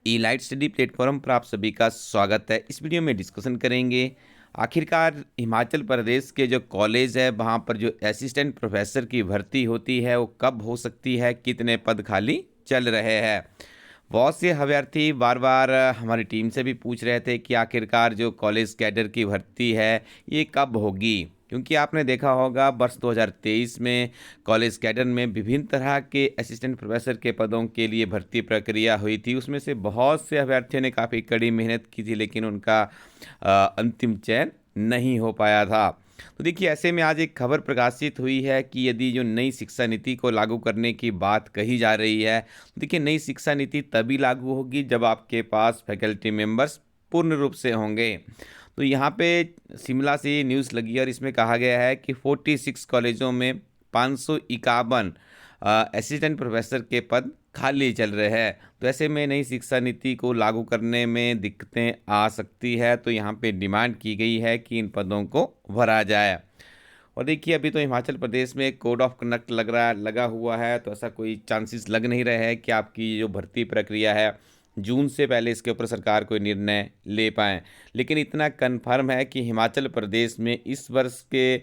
Elite study platform पर आप सभी का स्वागत है। इस वीडियो में डिस्कशन करेंगे आखिरकार हिमाचल प्रदेश के जो कॉलेज है वहाँ पर जो असिस्टेंट प्रोफेसर की भर्ती होती है वो कब हो सकती है, कितने पद खाली चल रहे हैं। बहुत से अभ्यर्थी बार बार हमारी टीम से भी पूछ रहे थे कि आखिरकार जो कॉलेज कैडर की भर्ती है ये कब होगी, क्योंकि आपने देखा होगा वर्ष 2023 में कॉलेज कैडर में विभिन्न तरह के असिस्टेंट प्रोफेसर के पदों के लिए भर्ती प्रक्रिया हुई थी। उसमें से बहुत से अभ्यर्थियों ने काफ़ी कड़ी मेहनत की थी, लेकिन उनका अंतिम चयन नहीं हो पाया था। तो देखिए, ऐसे में आज एक खबर प्रकाशित हुई है कि यदि जो नई शिक्षा नीति को लागू करने की बात कही जा रही है, देखिए नई शिक्षा नीति तभी लागू होगी जब आपके पास फैकल्टी मेंबर्स पूर्ण रूप से होंगे। तो यहाँ पे शिमला से ये न्यूज़ लगी और इसमें कहा गया है कि 46 कॉलेजों में 551 असिस्टेंट प्रोफेसर के पद खाली चल रहे हैं। तो ऐसे में नई शिक्षा नीति को लागू करने में दिक्कतें आ सकती है। तो यहाँ पे डिमांड की गई है कि इन पदों को भरा जाए। और देखिए, अभी तो हिमाचल प्रदेश में कोड ऑफ कंडक्ट लगा हुआ है, तो ऐसा कोई चांसेस लग नहीं रहे हैं कि आपकी जो भर्ती प्रक्रिया है जून से पहले इसके ऊपर सरकार कोई निर्णय ले पाए। लेकिन इतना कन्फर्म है कि हिमाचल प्रदेश में इस वर्ष के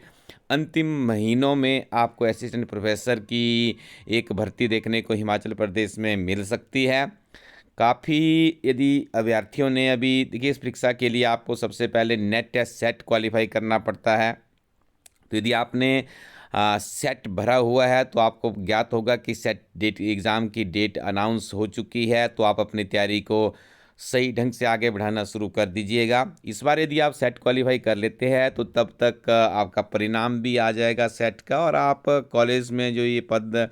अंतिम महीनों में आपको असिस्टेंट प्रोफेसर की एक भर्ती देखने को हिमाचल प्रदेश में मिल सकती है। काफ़ी यदि अभ्यर्थियों ने अभी देखिए, इस परीक्षा के लिए आपको सबसे पहले नेट टेस्ट सेट क्वालिफाई करना पड़ता है। तो यदि आपने सेट भरा हुआ है तो आपको ज्ञात होगा कि सेट डेट एग्ज़ाम की डेट अनाउंस हो चुकी है। तो आप अपनी तैयारी को सही ढंग से आगे बढ़ाना शुरू कर दीजिएगा। इस बार यदि आप सेट क्वालिफाई कर लेते हैं तो तब तक आपका परिणाम भी आ जाएगा सेट का, और आप कॉलेज में जो ये पद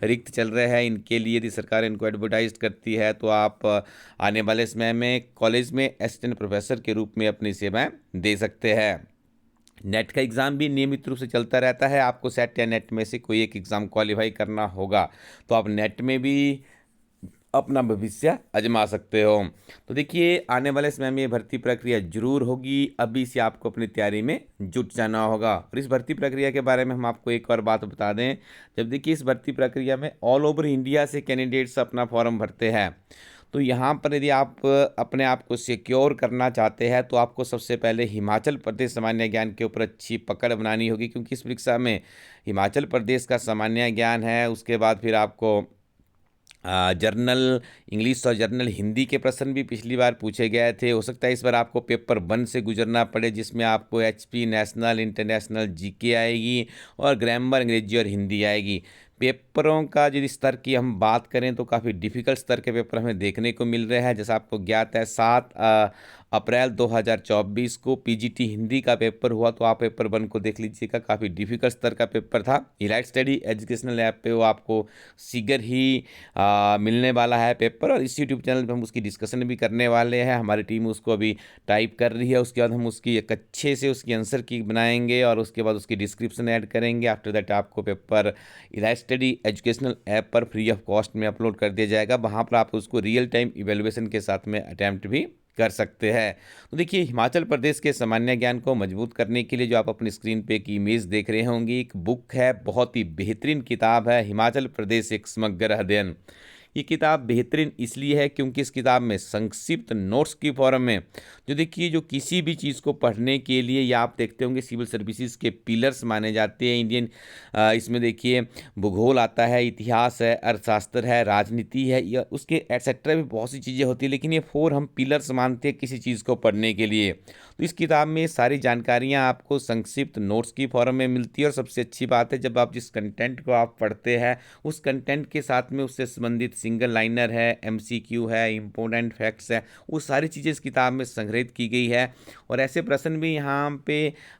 रिक्त चल रहे हैं इनके लिए यदि सरकार इनको एडवर्टाइज करती है तो आप आने वाले समय में कॉलेज में असिस्टेंट प्रोफेसर के रूप में अपनी सेवाएं दे सकते हैं। नेट का एग्ज़ाम भी नियमित रूप से चलता रहता है। आपको सेट या नेट में से कोई एक एग्ज़ाम क्वालिफाई करना होगा तो आप नेट में भी अपना भविष्य आजमा सकते हो। तो देखिए, आने वाले समय में ये भर्ती प्रक्रिया जरूर होगी। अभी से आपको अपनी तैयारी में जुट जाना होगा। और इस भर्ती प्रक्रिया के बारे में हम आपको एक और बात बता दें, जब देखिए इस भर्ती प्रक्रिया में ऑल ओवर इंडिया से कैंडिडेट्स अपना फॉर्म भरते हैं। तो यहाँ पर यदि आप अपने आप को सिक्योर करना चाहते हैं तो आपको सबसे पहले हिमाचल प्रदेश सामान्य ज्ञान के ऊपर अच्छी पकड़ बनानी होगी, क्योंकि इस परीक्षा में हिमाचल प्रदेश का सामान्य ज्ञान है। उसके बाद फिर आपको जर्नल इंग्लिश और जर्नल हिंदी के प्रश्न भी पिछली बार पूछे गए थे। हो सकता है इस बार आपको पेपर 1 से गुजरना पड़े, जिसमें आपको एचपी, नेशनल, इंटरनेशनल जीके आएगी और ग्रामर, अंग्रेजी और हिंदी आएगी। पेपरों का यदि स्तर की हम बात करें तो काफ़ी डिफ़िकल्ट स्तर के पेपर हमें देखने को मिल रहे हैं। जैसा आपको ज्ञात है 7 अप्रैल 2024 को पीजीटी हिंदी का पेपर हुआ, तो आप पेपर 1 को देख लीजिएगा। काफ़ी डिफ़िकल्ट स्तर का पेपर था। इलाइट स्टडी एजुकेशनल ऐप पे वो आपको शीघ्र ही मिलने वाला है पेपर, और इस यूट्यूब चैनल पे हम उसकी डिस्कशन भी करने वाले हैं। हमारी टीम उसको अभी टाइप कर रही है। उसके बाद हम उसकी एक अच्छे से उसकी आंसर की बनाएंगे और उसके बाद उसकी डिस्क्रिप्शन ऐड करेंगे। आफ्टर दैट आपको paper elite study educational app पर फ्री ऑफ कॉस्ट में अपलोड कर दिया जाएगा। वहाँ पर आप उसको रियल टाइम इवेल्युएशन के साथ में अटैम्प्ट भी कर सकते हैं। तो देखिए, हिमाचल प्रदेश के सामान्य ज्ञान को मजबूत करने के लिए जो आप अपनी स्क्रीन पे एक इमेज देख रहे होंगे, एक बुक है, बहुत ही बेहतरीन किताब है, हिमाचल प्रदेश एक समग्र अध्ययन। ये किताब बेहतरीन इसलिए है क्योंकि इस किताब में संक्षिप्त नोट्स की फॉर्म में जो देखिए, जो किसी भी चीज़ को पढ़ने के लिए, या आप देखते होंगे सिविल सर्विसेज के पिलर्स माने जाते हैं इंडियन, इसमें देखिए भूगोल आता है, इतिहास है, अर्थशास्त्र है, राजनीति है, या उसके एटसेट्रा भी बहुत सी चीज़ें होती है, लेकिन ये 4 हम पिलर्स मानते हैं किसी चीज़ को पढ़ने के लिए। तो इस किताब में सारी जानकारियाँ आपको संक्षिप्त नोट्स की फॉर्म में मिलती है। और सबसे अच्छी बात है, जब आप जिस कंटेंट को आप पढ़ते हैं उस कंटेंट के साथ में उससे संबंधित सिंगल लाइनर है, एमसीक्यू है, इंपॉर्टेंट फैक्ट्स है, वो सारी चीज़ें इस किताब में संग्रहित की गई है। और ऐसे प्रश्न भी यहाँ पे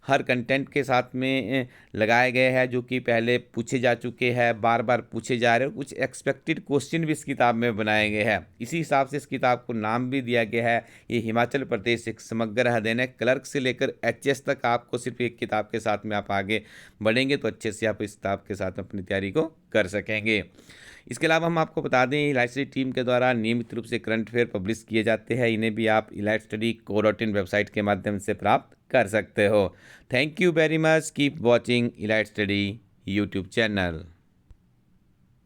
हर कंटेंट के साथ में लगाए गए हैं जो कि पहले पूछे जा चुके हैं, बार बार पूछे जा रहे हैं। कुछ एक्सपेक्टेड क्वेश्चन भी इस किताब में बनाए गए हैं। इसी हिसाब से इस किताब को नाम भी दिया गया है, ये हिमाचल प्रदेश एक समग्र अध्ययन है। क्लर्क से लेकर एचएस तक आपको सिर्फ एक किताब के साथ में आप आगे बढ़ेंगे तो अच्छे से आप इस किताब के साथ अपनी तैयारी को कर सकेंगे। इसके अलावा हम आपको बता दें, इलाइट स्टडी टीम के द्वारा नियमित रूप से करंट अफेयर पब्लिश किए जाते हैं। इन्हें भी आप इलाइट स्टडी co.in वेबसाइट के माध्यम से प्राप्त कर सकते हो। Thank you very much. Keep watching elite study YouTube channel.